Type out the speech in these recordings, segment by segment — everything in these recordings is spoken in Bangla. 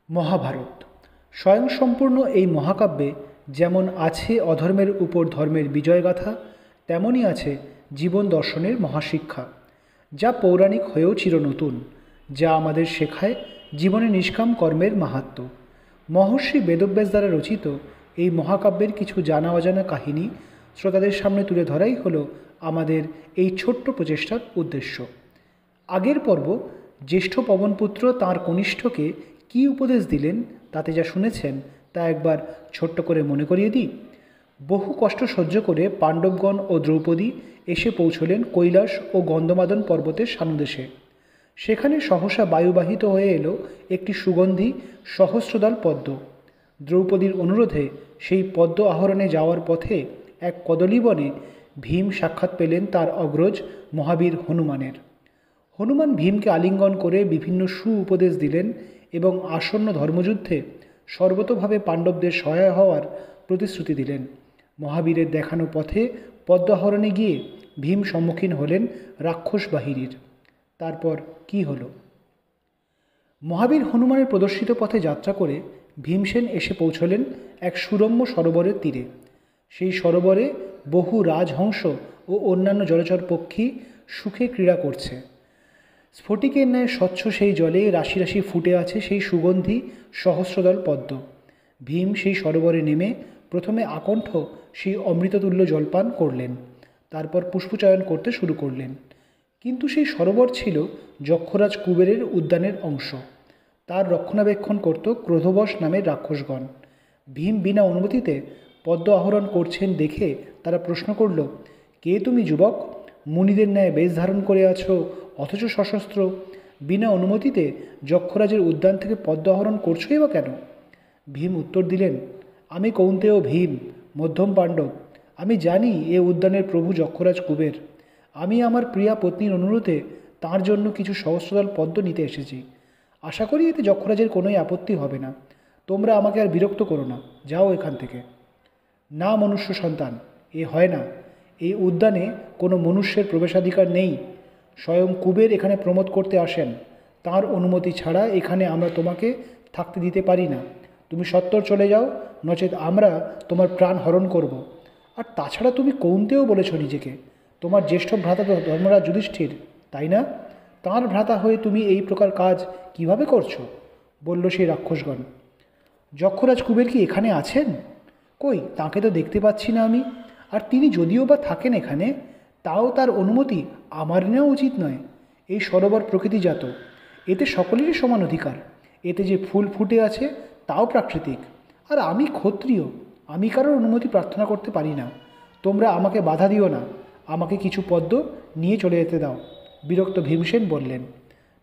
মহাভারত স্বয়ংসম্পূর্ণ এই মহাকাব্যে যেমন আছে অধর্মের উপর ধর্মের বিজয়গাথা, তেমনই আছে জীবন দর্শনের মহাশিক্ষা, যা পৌরাণিক হয়েও চিরনতুন, যা আমাদের শেখায় জীবনে নিষ্কাম কর্মের মাহাত্ম্য। মহর্ষি বেদব্যাস দ্বারা রচিত এই মহাকাব্যের কিছু জানা অজানা কাহিনী শ্রোতাদের সামনে তুলে ধরাই হলো আমাদের এই ছোট্ট প্রচেষ্টার উদ্দেশ্য। আগের পর্ব জ্যেষ্ঠ পবনপুত্র তাঁর কনিষ্ঠকে কী উপদেশ দিলেন তাতে যা শুনেছেন তা একবার ছোট্ট করে মনে করিয়ে দিই। বহু কষ্ট সহ্য করে পাণ্ডবগণ ও দ্রৌপদী এসে পৌঁছলেন কৈলাস ও গন্ধমাদন পর্বতের সানুদেশে। সেখানে সহসা বায়ুবাহিত হয়ে এলো একটি সুগন্ধি সহস্রদল পদ্ম। দ্রৌপদীর অনুরোধে সেই পদ্ম আহরণে যাওয়ার পথে এক কদলীবনে ভীম সাক্ষাৎ পেলেন তার অগ্রজ মহাবীর হনুমানের। হনুমান ভীমকে আলিঙ্গন করে বিভিন্ন উপদেশ দিলেন এবং আসন্ন ধর্মযুদ্ধে সর্বতোভাবে পাণ্ডবদের সহায় হওয়ার প্রতিশ্রুতি দিলেন। মহাবীরের দেখানো পথে পদ্ম আহরণে গিয়ে ভীম সম্মুখীন হলেন রাক্ষস বাহিনীর। তারপর কি হলো? মহাবীর হনুমানের প্রদর্শিত পথে যাত্রা করে ভীমসেন এসে পৌঁছলেন এক সুরম্য সরোবরের তীরে। সেই সরোবরে বহু রাজহংস ও অন্যান্য জলচর পক্ষী সুখে ক্রীড়া করছে। স্ফটিকের ন্যায় স্বচ্ছ সেই জলে রাশি রাশি ফুটে আছে সেই সুগন্ধি সহস্রদল পদ্ম। ভীম সেই সরোবরে নেমে প্রথমে আকণ্ঠ সেই অমৃততুল্য জলপান করলেন, তারপর পুষ্পচয়ন করতে শুরু করলেন। কিন্তু সেই সরোবর ছিল যক্ষরাজ কুবেরের উদ্যানের অংশ। তার রক্ষণাবেক্ষণ করত ক্রোধবশ নামের রাক্ষসগণ। ভীম বিনা অনুমতিতে পদ্ম আহরণ করছেন দেখে তারা প্রশ্ন করল, কে তুমি যুবক? মুনিদের ন্যায় বেশ ধারণ করে আছো, অথচ সশস্ত্র। বিনা অনুমতিতে যক্ষরাজের উদ্যান থেকে পদ্ম আহরণ করছোই বা কেন? ভীম উত্তর দিলেন, আমি কৌন্তেয় ভীম, মধ্যম পাণ্ডব। আমি জানি এ উদ্যানের প্রভু যক্ষরাজ কুবের। আমি আমার প্রিয়া পত্নীর অনুরোধে তাঁর জন্য কিছু সহস্রদল পদ্ম নিতে এসেছি। আশা করি এতে যক্ষরাজের কোনোই আপত্তি হবে না। তোমরা আমাকে আর বিরক্ত করো না, যাও এখান থেকে। না মনুষ্য সন্তান, এ হয় না। এই উদ্যানে কোনো মনুষ্যের প্রবেশাধিকার নেই। স্বয়ং কুবের এখানে প্রমোদ করতে আসেন। তাঁর অনুমতি ছাড়া এখানে আমরা তোমাকে থাকতে দিতে পারি না। তুমি সত্বর চলে যাও, নচেত আমরা তোমার প্রাণ হরণ করব। আর তাছাড়া তুমি কৌন্তেও বলেছ নিজেকে। তোমার জ্যেষ্ঠ ভ্রাতা তো ধর্মরাজ যুধিষ্ঠির, তাই না? তাঁর ভ্রাতা হয়ে তুমি এই প্রকার কাজ কিভাবে করছো? বলল সেই রাক্ষসগণ। যক্ষরাজ কুবের কি এখানে আছেন? কই, তাঁকে তো দেখতে পাচ্ছি না আমি। আর তিনি যদিও বা থাকেন এখানে, তাও তার অনুমতি আমার নেওয়া উচিত নয়। এই সরোবর প্রকৃতিজাত, এতে সকলেরই সমান অধিকার। এতে যে ফুল ফুটে আছে তাও প্রাকৃতিক। আর আমি ক্ষত্রিয়, আমি কারোর অনুমতি প্রার্থনা করতে পারি না। তোমরা আমাকে বাধা দিও না, আমাকে কিছু পদ্ম নিয়ে চলে যেতে দাও, বিরক্ত ভীমসেন বললেন।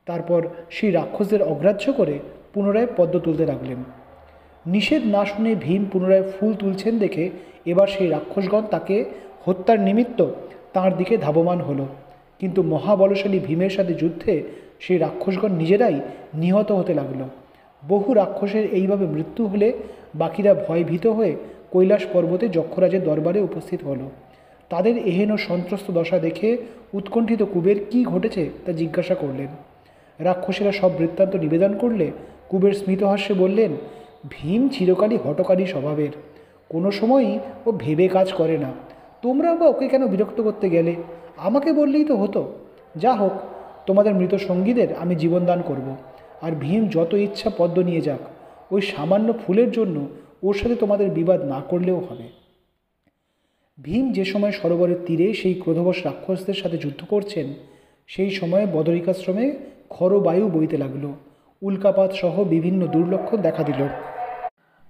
তারপর সেই রাক্ষসদের অগ্রাহ্য করে পুনরায় পদ্ম তুলতে লাগলেন। নিষেধ না শুনে ভীম পুনরায় ফুল তুলছেন দেখে এবার সেই রাক্ষসগণ তাকে হত্যার নিমিত্ত তাঁর দিকে ধাবমান হলো। কিন্তু মহাবলশালী ভীমের সাথে যুদ্ধে সেই রাক্ষসগণ নিজেরাই নিহত হতে লাগলো। বহু রাক্ষসের এইভাবে মৃত্যু হলে বাকিরা ভয়ভীত হয়ে কৈলাস পর্বতে যক্ষরাজের দরবারে উপস্থিত হলো। তাদের এহেন সন্ত্রস্ত দশা দেখে উৎকণ্ঠিত কুবের কি ঘটেছে তা জিজ্ঞাসা করলেন। রাক্ষসেরা সব বৃত্তান্ত নিবেদন করলে কুবের স্মিতহাস্যে বললেন, ভীম চিরকালই হঠকারী স্বভাবের। কোনো সময়ই ও ভেবে কাজ করে না। তোমরা বা ওকে কেন বিরক্ত করতে গেলে? আমাকে বললেই তো হতো। যা হোক, তোমাদের মৃত সঙ্গীদের আমি জীবনদান করব। আর ভীম যত ইচ্ছা পদ্ম নিয়ে যাক, ওই সামান্য ফুলের জন্য ওর সাথে তোমাদের বিবাদ না করলেও হবে। ভীম যে সময় সরোবরের তীরে সেই ক্রোধবশ রাক্ষসদের সাথে যুদ্ধ করছেন, সেই সময়ে বদরিকাশ্রমে খরবায়ু বইতে লাগল। উল্কাপাত সহ বিভিন্ন দুর্লক্ষণ দেখা দিল।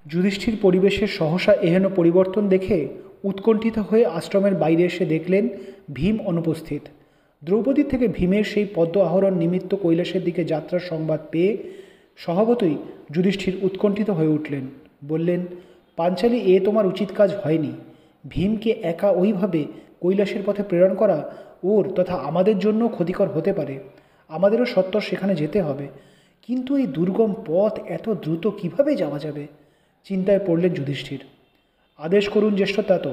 যুধিষ্ঠির পরিবেশের সহসা এহেন পরিবর্তন দেখে উৎকণ্ঠিত হয়ে আশ্রমের বাইরে এসে দেখলেন ভীম অনুপস্থিত। দ্রৌপদী থেকে ভীমের সেই পদ্ম আহরণ নিমিত্ত কৈলাসের দিকে যাত্রার সংবাদ পেয়ে স্বভাবতই যুধিষ্ঠির উৎকণ্ঠিত হয়ে উঠলেন। বললেন, পাঞ্চালী, এ তোমার উচিত কাজ হয়নি। ভীমকে একা ওইভাবে কৈলাসের পথে প্রেরণ করা ওর তথা আমাদের জন্য ক্ষতিকর হতে পারে। আমাদেরও সত্বর সেখানে যেতে হবে। কিন্তু এই দুর্গম পথ এত দ্রুত কিভাবে যাওয়া যাবে? চিন্তায় পড়লেন যুধিষ্ঠির। আদেশ করুন জ্যেষ্ঠতাত,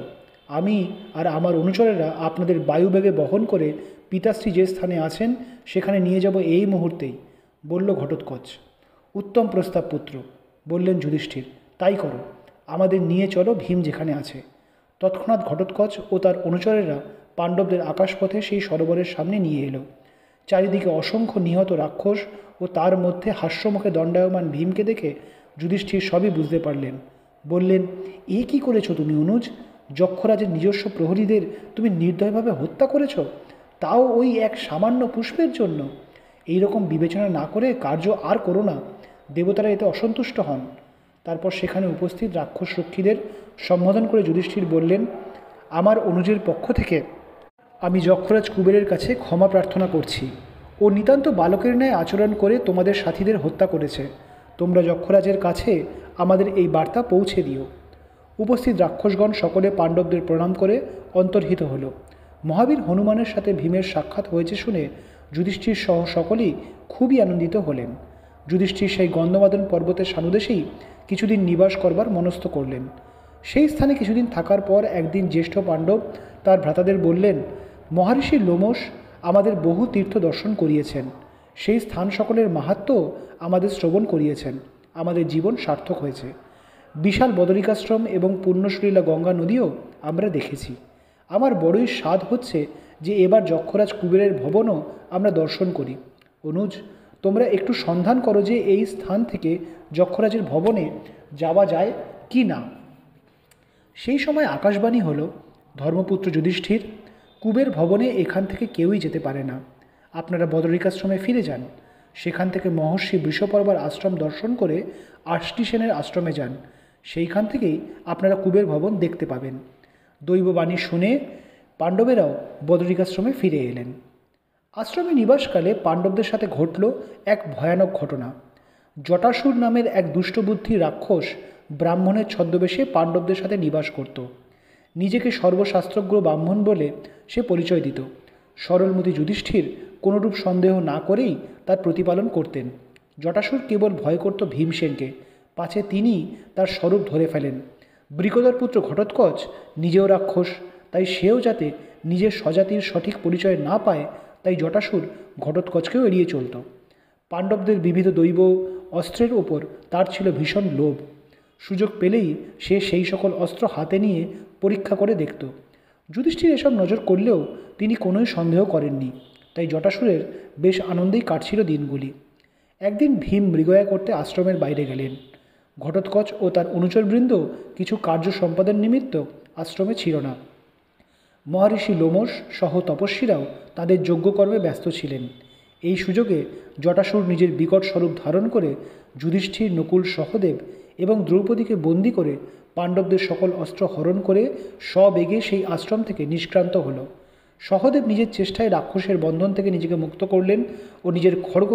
আমি আর আমার অনুচরেরা আপনাদের বায়ুবেগে বহন করে পিতাশ্রী যে স্থানে আছেন সেখানে নিয়ে যাব এই মুহূর্তেই, বলল ঘটোৎকচ। উত্তম প্রস্তাব পুত্র, বললেন যুধিষ্ঠির। তাই করো, আমাদের নিয়ে চলো ভীম যেখানে আছে। তৎক্ষণাৎ ঘটোৎকচ ও তার অনুচরেরা পাণ্ডবদের আকাশপথে সেই সরোবরের সামনে নিয়ে এলো। চারিদিকে অসংখ্য নিহত রাক্ষস ও তার মধ্যে হাস্যমুখে দণ্ডায়মান ভীমকে দেখে যুধিষ্ঠির সবই বুঝতে পারলেন। বললেন, এ কি করেছ তুমি অনুজ? যক্ষরাজের নিজস্ব প্রহরীদের তুমি নির্দয়ভাবে হত্যা করেছ, তাও ওই এক সামান্য পুষ্পের জন্য। এই রকম বিবেচনা না করে কার্য আর করো না, দেবতারা এতে অসন্তুষ্ট হন। তারপর সেখানে উপস্থিত রাক্ষস রক্ষীদের সম্বোধন করে যুধিষ্ঠির বললেন, আমার অনুজের পক্ষ থেকে আমি যক্ষরাজ কুবেরের কাছে ক্ষমা প্রার্থনা করছি। ও নিতান্ত বালকের ন্যায় আচরণ করে তোমাদের সাথীদের হত্যা করেছে। তোমরা যক্ষরাজের কাছে আমাদের এই বার্তা পৌঁছে দিও। উপস্থিত রাক্ষসগণ সকলে পাণ্ডবদের প্রণাম করে অন্তর্হিত হল। মহাবীর হনুমানের সাথে ভীমের সাক্ষাৎ হয়েছে শুনে যুধিষ্ঠির সহ সকলেই খুবই আনন্দিত হলেন। যুধিষ্ঠির সেই গন্ধমাদন পর্বতের সানুদেশেই কিছুদিন নিবাস করবার মনস্থ করলেন। সেই স্থানে কিছুদিন থাকার পর একদিন জ্যেষ্ঠ পাণ্ডব তার ভ্রাতাদের বললেন, মহর্ষি লোমশ আমাদের বহু তীর্থ দর্শন করিয়েছেন, সেই স্থান সকলের মাহাত্ম্য আমাদের শ্রবণ করিয়েছেন, আমাদের জীবন সার্থক হয়েছে। বিশাল বদরিকাশ্রম এবং পুণ্যশলীলা গঙ্গা নদীও আমরা দেখেছি। আমার বড়ই স্বাদ হচ্ছে যে এবার যক্ষরাজ কুবেরের ভবনও আমরা দর্শন করি। অনুজ, তোমরা একটু সন্ধান করো যে এই স্থান থেকে যক্ষরাজের ভবনে যাওয়া যায় কি না। সেই সময় আকাশবাণী হল, ধর্মপুত্র যুধিষ্ঠির, কুবের ভবনে এখান থেকে কেউই যেতে পারে না। আপনারা বদরিকাশ্রমে ফিরে যান। সেখান থেকে মহর্ষি বৃষপর্বার আশ্রম দর্শন করে আষ্টি সেনের আশ্রমে যান। সেইখান থেকেই আপনারা কুবের ভবন দেখতে পাবেন। দৈববাণী শুনে পাণ্ডবেরাও বদরিকাশ্রমে ফিরে এলেন। আশ্রমে নিবাসকালে পাণ্ডবদের সাথে ঘটল এক ভয়ানক ঘটনা। জটাসুর নামের এক দুষ্টবুদ্ধি রাক্ষস ব্রাহ্মণের ছদ্মবেশে পাণ্ডবদের সাথে নিবাস করত। নিজেকে সর্বশাস্ত্রজ্ঞ ব্রাহ্মণ বলে সে পরিচয় দিত। সরলমতি যুধিষ্ঠির কোনোরূপ সন্দেহ না করেই তার প্রতিপালন করতেন। জটাসুর কেবল ভয় করত ভীমসেনকে, পাছে তিনি তার স্বরূপ ধরে ফেলেন। বৃকদর পুত্র ঘটোৎকচ নিজেও রাক্ষস, তাই সেও যাতে নিজের স্বজাতির সঠিক পরিচয় না পায়, তাই জটাসুর ঘটোৎকচকেও এড়িয়ে চলত। পাণ্ডবদের বিবিধ দৈব অস্ত্রের ওপর তার ছিল ভীষণ লোভ। সুযোগ পেলেই সে সেই সকল অস্ত্র হাতে নিয়ে পরীক্ষা করে দেখত। যুধিষ্ঠির এসব নজর করলেও তিনি কোনোই সন্দেহ করেননি, তাই জটাসুরের বেশ আনন্দেই কাটছিল দিনগুলি। একদিন ভীম মৃগয়া করতে আশ্রমের বাইরে গেলেন। ঘটোৎকচ ও তার অনুচরবৃন্দ কিছু কার্য সম্পাদন নিমিত্ত আশ্রমে ছিল না। মহর্ষি লোমশ সহ তপস্বীরাও তাদের যজ্ঞকর্মে ব্যস্ত ছিলেন। এই সুযোগে জটাসুর নিজের বিকট স্বরূপ ধারণ করে যুধিষ্ঠির, নকুল, সহদেব এবং দ্রৌপদীকে বন্দী করে পাণ্ডবদের সকল অস্ত্র হরণ করে সবেগে সেই আশ্রম থেকে নিষ্ক্রান্ত হল। সহদেব নিজের চেষ্টায় রাক্ষসের বন্ধন থেকে নিজেকে মুক্ত করলেন ও নিজের খড়গ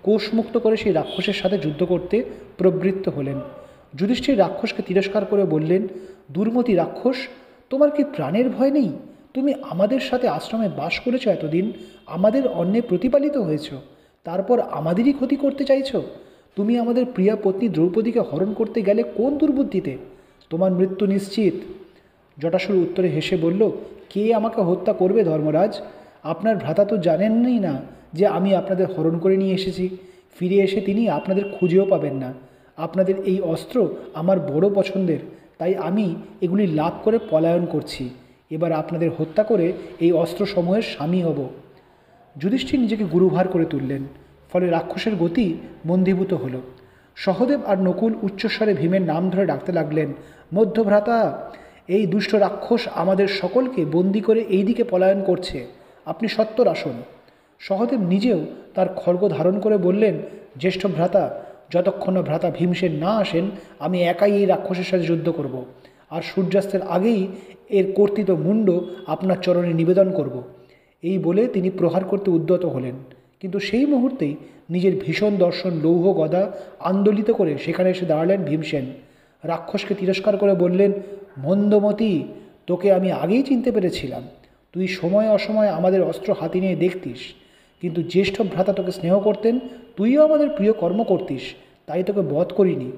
কোষমুক্ত করে সেই রাক্ষসের সাথে যুদ্ধ করতে প্রবৃত্ত হলেন। যুধিষ্ঠির রাক্ষসকে তিরস্কার করে বললেন, দুর্মতি রাক্ষস, তোমার কি প্রাণের ভয় নেই? তুমি আমাদের সাথে আশ্রমে বাস করেছ এতদিন, আমাদের অন্নে প্রতিপালিত হয়েছ, তারপর আমাদেরই ক্ষতি করতে চাইছ। তুমি আমাদের প্রিয়া পত্নী দ্রৌপদীকে হরণ করতে গেলে কোন দুর্বুদ্ধিতে? তোমার মৃত্যু নিশ্চিত। জটাসুর উত্তরে হেসে বলল, কে আমাকে হত্যা করবে ধর্মরাজ? আপনার ভ্রাতা তো জানেনই না যে আমি আপনাদের হরণ করে নিয়ে এসেছি। ফিরে এসে তিনি আপনাদের খুঁজেও পাবেন না। আপনাদের এই অস্ত্র আমার বড় পছন্দের, তাই আমি এগুলি লাভ করে পলায়ন করছি। এবার আপনাদের হত্যা করে এই অস্ত্রসমূহের স্বামী হব। যুধিষ্ঠির নিজেকে গুরুভার করে তুললেন, ফলে রাক্ষসের গতি মন্দীভূত হল। সহদেব আর নকুল উচ্চস্বরে ভীমের নাম ধরে ডাকতে লাগলেন, মধ্যভ্রাতা, এই দুষ্ট রাক্ষস আমাদের সকলকে বন্দি করে এই দিকে পলায়ন করছে, আপনি সত্বর আসুন। সহদেব নিজেও তার খড়গ ধারণ করে বললেন, জ্যেষ্ঠ ভ্রাতা, যতক্ষণ না ভ্রাতা ভীমসেন না আসেন আমি একাই এই রাক্ষসের সাথে যুদ্ধ করব, আর সূর্যাস্তের আগেই এর কর্তৃত মুণ্ড আপনার চরণে নিবেদন করব। এই বলে তিনি প্রহার করতে উদ্যত হলেন, কিন্তু সেই মুহূর্তেই নিজের ভীষণ দর্শন লৌহ গদা আন্দোলিত করে সেখানে এসে দাঁড়ালেন ভীমসেন। রাক্ষসকে তিরস্কার করে বললেন, মন্দমতি, তোকে আমি আগেই চিনতে পেরেছিলাম। তুই সময় অসময় আমাদের অস্ত্র হাতে নিয়ে দেখতিস, কিন্তু জ্যেষ্ঠ ভ্রাতা তোকে স্নেহ করতেন, তুইও আমাদের প্রিয় কর্ম করতিস, তাই তোকে বধ করিনি।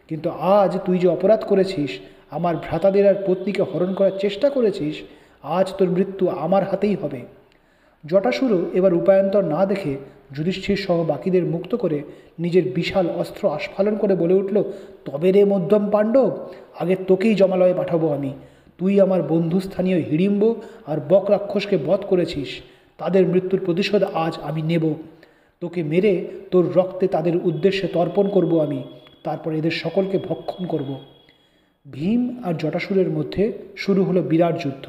কিন্তু আজ তুই যে অপরাধ করেছিস, আমার ভ্রাতাদের আর পত্নীকে হরণ করার চেষ্টা করেছিস, আজ তোর মৃত্যু আমার হাতেই হবে। জটাসুরও এবার উপায়ান্তর না দেখে যুধিষ্ঠির সহ বাকিদের মুক্ত করে নিজের বিশাল অস্ত্র আস্ফালন করে বলে উঠল, তবে রে মধ্যম পাণ্ডব, আগে তোকেই জমালয়ে পাঠাবো আমি। তুই আমার বন্ধুস্থানীয় হিড়িম্ব আর বক রাক্ষসকে বধ করেছিস, তাদের মৃত্যুর প্রতিশোধ আজ আমি নেব। তোকে মেরে তোর রক্তে তাদের উদ্দেশ্যে তর্পণ করব আমি, তারপর এদের সকলকে ভক্ষণ করব। ভীম আর জটাসুরের মধ্যে শুরু হলো বিরাট যুদ্ধ।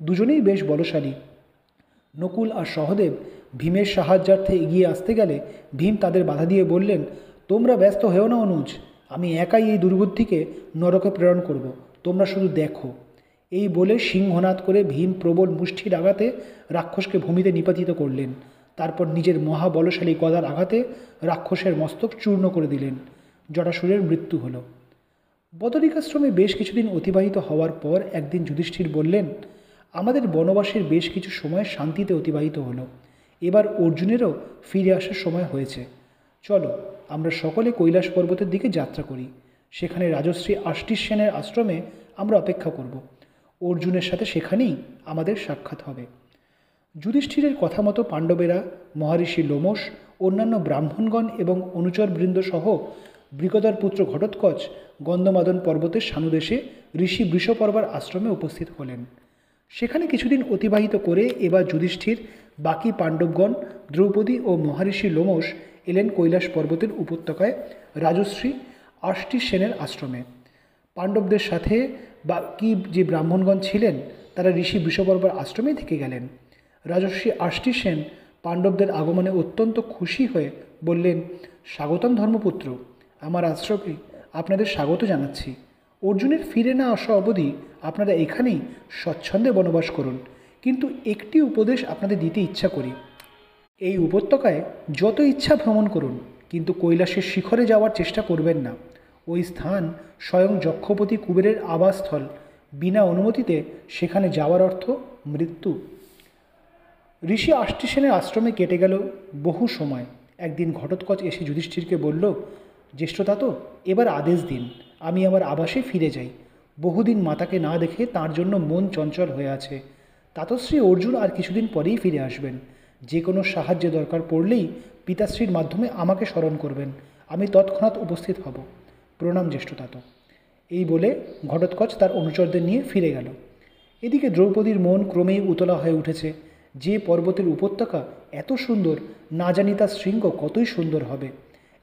দুজনেই বেশ বলশালী। নকুল আর সহদেব ভীমের সাহায্যার্থে এগিয়ে আসতে গেলে ভীম তাদের বাধা দিয়ে বললেন, তোমরা ব্যস্ত হয়েও না অনুজ, আমি একাই এই দুর্বুদ্ধিকে নরকে প্রেরণ করব, তোমরা শুধু দেখো। এই বলে সিংহনাদ করে ভীম প্রবল মুষ্টির আঘাতে রাক্ষসকে ভূমিতে নিপাতিত করলেন। তারপর নিজের মহাবলশালী গদার আঘাতে রাক্ষসের মস্তক চূর্ণ করে দিলেন। জটাসুরের মৃত্যু হল। বদরিকাশ্রমে বেশ কিছুদিন অতিবাহিত হওয়ার পর একদিন যুধিষ্ঠির বললেন, আমাদের বনবাসের বেশ কিছু সময় শান্তিতে অতিবাহিত হলো, এবার অর্জুনেরও ফিরে আসার সময় হয়েছে। চলো আমরা সকলে কৈলাস পর্বতের দিকে যাত্রা করি, সেখানে রাজশ্রী আষ্টির সেনের আশ্রমে আমরা অপেক্ষা করব। অর্জুনের সাথে সেখানেই আমাদের সাক্ষাৎ হবে। যুধিষ্ঠিরের কথা মতো পাণ্ডবেরা, মহর্ষি লোমশ, অন্যান্য ব্রাহ্মণগণ এবং অনুচরবৃন্দ সহ বৃকদর পুত্র ঘটোৎকচ গন্ধমাদন পর্বতের সানুদেশে ঋষি বৃষপর্বার আশ্রমে উপস্থিত হলেন। সেখানে কিছুদিন অতিবাহিত করে এবার যুধিষ্ঠির, বাকি পাণ্ডবগণ, দ্রৌপদী ও মহর্ষি লোমশ এলেন কৈলাস পর্বতের উপত্যকায় রাজশ্রী আষ্টি সেনের আশ্রমে। পাণ্ডবদের সাথে বাকি যে ব্রাহ্মণগণ ছিলেন তারা ঋষি বৃষপর্বার আশ্রমে থেকে গেলেন। রাজর্ষি আষ্টি সেন পাণ্ডবদের আগমনে অত্যন্ত খুশি হয়ে বললেন, স্বাগতম ধর্মপুত্র, আমার আশ্রমে আপনাদের স্বাগত জানাচ্ছি। অর্জুনের ফিরে না আসা অবধি আপনারা এখানেই স্বচ্ছন্দে বনবাস করুন, কিন্তু একটি উপদেশ আপনাদের দিতে ইচ্ছা করি। এই উপত্যকায় যত ইচ্ছা ভ্রমণ করুন, কিন্তু কৈলাসের শিখরে যাওয়ার চেষ্টা করবেন না। ওই স্থান স্বয়ং যক্ষপতি কুবেরের আবাসস্থল, বিনা অনুমতিতে সেখানে যাওয়ার অর্থ মৃত্যু। ঋষি আষ্টি সেনের আশ্রমে কেটে গেল বহু সময়। একদিন ঘটোৎকচ এসে যুধিষ্ঠিরকে বলল, জ্যেষ্ঠতা তো, এবার আদেশ দিন, আমি আমার আবাসে ফিরে যাই। বহুদিন মাতাকে না দেখে তার জন্য মন চঞ্চল হয়ে আছে। তাতশ্রী অর্জুন আর কিছুদিন পরেই ফিরে আসবেন। যে কোনো সাহায্যে দরকার পড়লেই পিতাশ্রীর মাধ্যমে আমাকে স্মরণ করবেন, আমি তৎক্ষণাৎ উপস্থিত হব। প্রণাম জ্যেষ্ঠতাত। এই বলে ঘটোৎকচ তার অনুচরদের নিয়ে ফিরে গেল। এদিকে দ্রৌপদীর মন ক্রমেই উতলা হয়ে উঠেছে। যে পর্বতের উপত্যকা এত সুন্দর, না জানি তার শৃঙ্গ কতই সুন্দর হবে।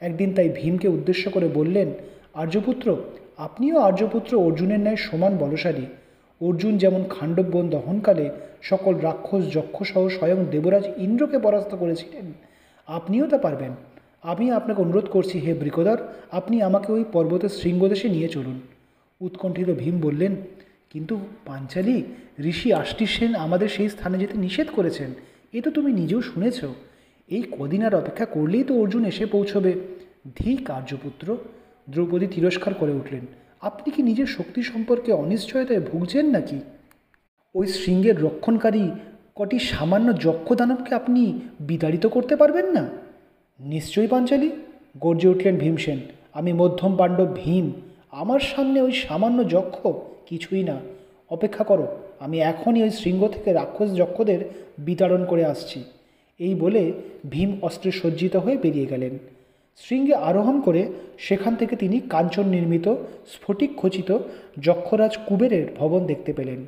একদিন তাই ভীমকে উদ্দেশ্য করে বললেন, আর্যপুত্র, আপনিও আর্যপুত্র অর্জুনের ন্যায় সমান বলশালী। অর্জুন যেমন খাণ্ডব বন দহনকালে সকল রাক্ষস যক্ষসহ স্বয়ং দেবরাজ ইন্দ্রকে পরাস্ত করেছিলেন, আপনিও তা পারবেন। আমি আপনাকে অনুরোধ করছি, হে বৃকদর, আপনি আমাকে ওই পর্বতের শৃঙ্গদেশে নিয়ে চলুন। উৎকণ্ঠিত ভীম বললেন, কিন্তু পাঞ্চালী, ঋষি আষ্টি সেন আমাদের সেই স্থানে যেতে নিষেধ করেছেন, এ তো তুমি নিজেও শুনেছ। এই কদিন আর অপেক্ষা করলেই তো অর্জুন এসে পৌঁছবে। ধিক আর্যপুত্র। দ্রৌপদী তিরস্কার করে উঠলেন, আপনি কি নিজের শক্তি সম্পর্কে অনিশ্চয়তায় ভুগছেন নাকি? ওই শৃঙ্গের রক্ষণকারী কটি সামান্য যক্ষ দানবকে আপনি বিতাড়িত করতে পারবেন না? নিশ্চয়ই পাঞ্চালী, গর্জে উঠলেন ভীমসেন, আমি মধ্যম পাণ্ডব ভীম, আমার সামনে ওই সামান্য যক্ষ কিছুই না। অপেক্ষা করো, আমি এখনই ওই শৃঙ্গ থেকে রাক্ষস যক্ষদের বিতাড়ন করে আসছি। এই বলে ভীম অস্ত্রে সজ্জিত হয়ে বেরিয়ে গেলেন। শৃঙ্গে আরোহণ করে সেখান থেকে তিনি কাঞ্চন নির্মিত স্ফটিক খচিত যক্ষরাজ কুবেরের ভবন দেখতে পেলেন।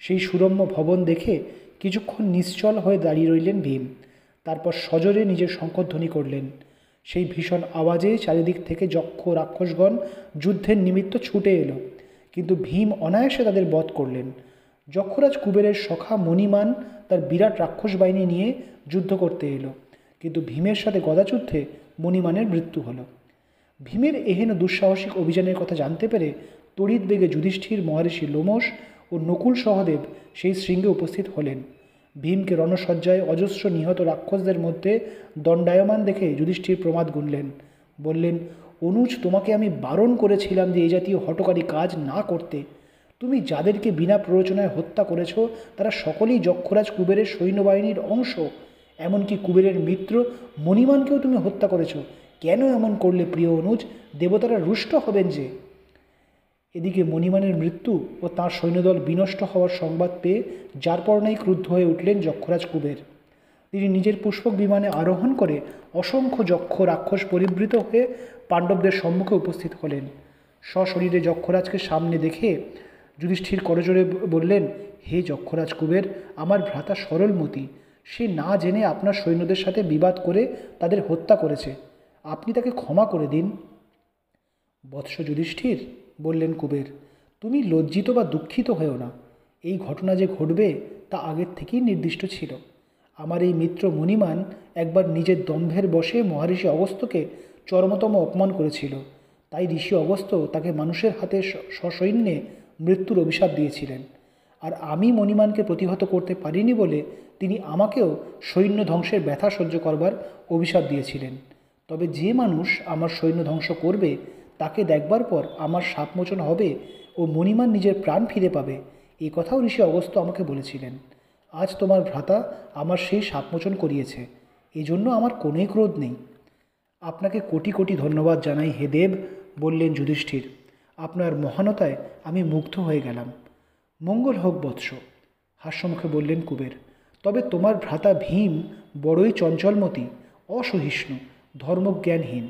সেই সুরম্য ভবন দেখে কিছুক্ষণ নিশ্চল হয়ে দাঁড়িয়ে রইলেন ভীম। তারপর সজোরে নিজের শঙ্খধ্বনি করলেন। সেই ভীষণ আওয়াজে চারিদিক থেকে যক্ষ রাক্ষসগণ যুদ্ধের নিমিত্ত ছুটে এলো, কিন্তু ভীম অনায়াসে তাদের বধ করলেন। যক্ষরাজ কুবেরের সখা মণিমান তার বিরাট রাক্ষস বাহিনী নিয়ে যুদ্ধ করতে এলো, কিন্তু ভীমের সাথে গদাযুদ্ধে মণিমানের মৃত্যু হলো। ভীমের এহেন দুঃসাহসিক অভিযানের কথা জানতে পেরে তড়িৎ বেগে যুধিষ্ঠির, মহর্ষি লোমশ ও নকুল সহদেব সেই শৃঙ্গে উপস্থিত হলেন। ভীমকে রণসজ্জায় অজস্র নিহত রাক্ষসদের মধ্যে দণ্ডায়মান দেখে যুধিষ্ঠির প্রমাদ গুনলেন। বললেন, অনুজ, তোমাকে আমি বারণ করেছিলাম যে এই জাতীয় হঠকারী কাজ না করতে। তুমি যাদেরকে বিনা প্ররোচনায় হত্যা করেছ তারা সকলেই যক্ষরাজ কুবেরের সৈন্যবাহিনীর অংশ। এমনকি কুবেরের মিত্র মণিমানকেও তুমি হত্যা করেছ। কেন এমন করলে প্রিয় অনুজ? দেবতারা রুষ্ট হবেন যে। এদিকে মণিমানের মৃত্যু ও তাঁর সৈন্যদল বিনষ্ট হওয়ার সংবাদ পেয়ে যারপরনাই ক্রুদ্ধ হয়ে উঠলেন যক্ষরাজ কুবের। তিনি নিজের পুষ্পক বিমানে আরোহণ করে অসংখ্য যক্ষ রাক্ষস পরিবৃত হয়ে পাণ্ডবদের সম্মুখে উপস্থিত হলেন। সশরীরে যক্ষরাজকে সামনে দেখে যুধিষ্ঠির করজোড়ে বললেন, হে যক্ষরাজ কুবের, আমার ভ্রাতা সরলমতি, সে না জেনে আপনার সৈন্যদের সাথে বিবাদ করে তাদের হত্যা করেছে, আপনি তাকে ক্ষমা করে দিন। বৎস যুধিষ্ঠির, বললেন কুবের, তুমি লজ্জিত বা দুঃখিত হয়েও না। এই ঘটনা যে ঘটবে তা আগের থেকেই নির্দিষ্ট ছিল। আমার এই মিত্র মণিমান একবার নিজের দম্ভের বশে মহারিষি অগস্ত্যকে চরমতম অপমান করেছিল। তাই ঋষি অগস্ত্য তাকে মানুষের হাতে সসৈন্যে মৃত্যুর অভিশাপ দিয়েছিলেন। আর আমি মণিমানকে প্রতিহত করতে পারিনি বলে তিনি আমাকেও সৈন্য ধ্বংসের ব্যথা সহ্য করবার অভিশাপ দিয়েছিলেন। তবে যে মানুষ আমার সৈন্য ধ্বংস করবে তাকে দেখবার পর আমার শাপমোচন হবে ও মণিমান নিজের প্রাণ ফিরে পাবে, এই কথাও ঋষি অগস্ত্য আমাকে বলেছিলেন। আজ তোমার ভ্রাতা আমার সেই শাপমোচন করিয়েছে, এজন্য আমার কোনোই ক্রোধ নেই। আপনাকে কোটি কোটি ধন্যবাদ জানাই হে দেব, বললেন যুধিষ্ঠির। আপনার মহানতায় আমি মুগ্ধ হয়ে গেলাম। মঙ্গল হোক বৎস, হাস্যমুখে বললেন কুবের। তবে তোমার ভ্রাতা ভীম বড়ই চঞ্চলমতি, অসহিষ্ণু, ধর্মজ্ঞানহীন,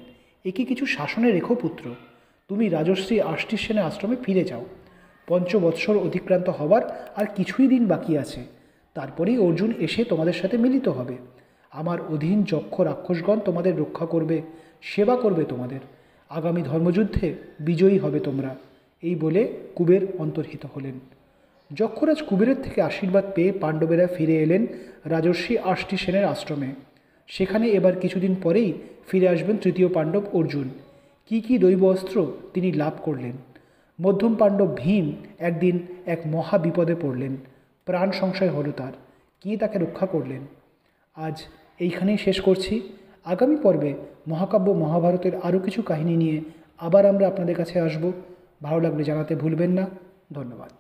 একে কিছু শাসনে রেখো পুত্র। তুমি রাজশ্রী আষ্টিসেনের আশ্রমে ফিরে যাও। 5 বৎসর অতিক্রান্ত হবার আর কিছুই দিন বাকি আছে, তারপরেই অর্জুন এসে তোমাদের সাথে মিলিত হবে। আমার অধীন যক্ষ রাক্ষসগণ তোমাদের রক্ষা করবে, সেবা করবে তোমাদের। আগামী ধর্মযুদ্ধে বিজয়ী হবে তোমরা। এই বলে কুবের অন্তর্হিত হলেন। যক্ষরাজ কুবেরের থেকে আশীর্বাদ পেয়ে পাণ্ডবেরা ফিরে এলেন রাজর্ষি আষ্টিসেনের আশ্রমে। সেখানে এবার কিছুদিন পরেই ফিরে আসবেন তৃতীয় পাণ্ডব অর্জুন। কি দৈব অস্ত্র তিনি লাভ করলেন। মধ্যম পাণ্ডব ভীম একদিন এক মহা বিপদে পড়লেন, প্রাণ সংশয় হলো তার। কে তাকে রক্ষা করলেন? আজ এইখানেই শেষ করছি। আগামী পর্বে মহাকাব্য মহাভারতের আরও কিছু কাহিনী নিয়ে আবার আমরা আপনাদের কাছে আসব। ভালো লাগলে জানাতে ভুলবেন না। ধন্যবাদ।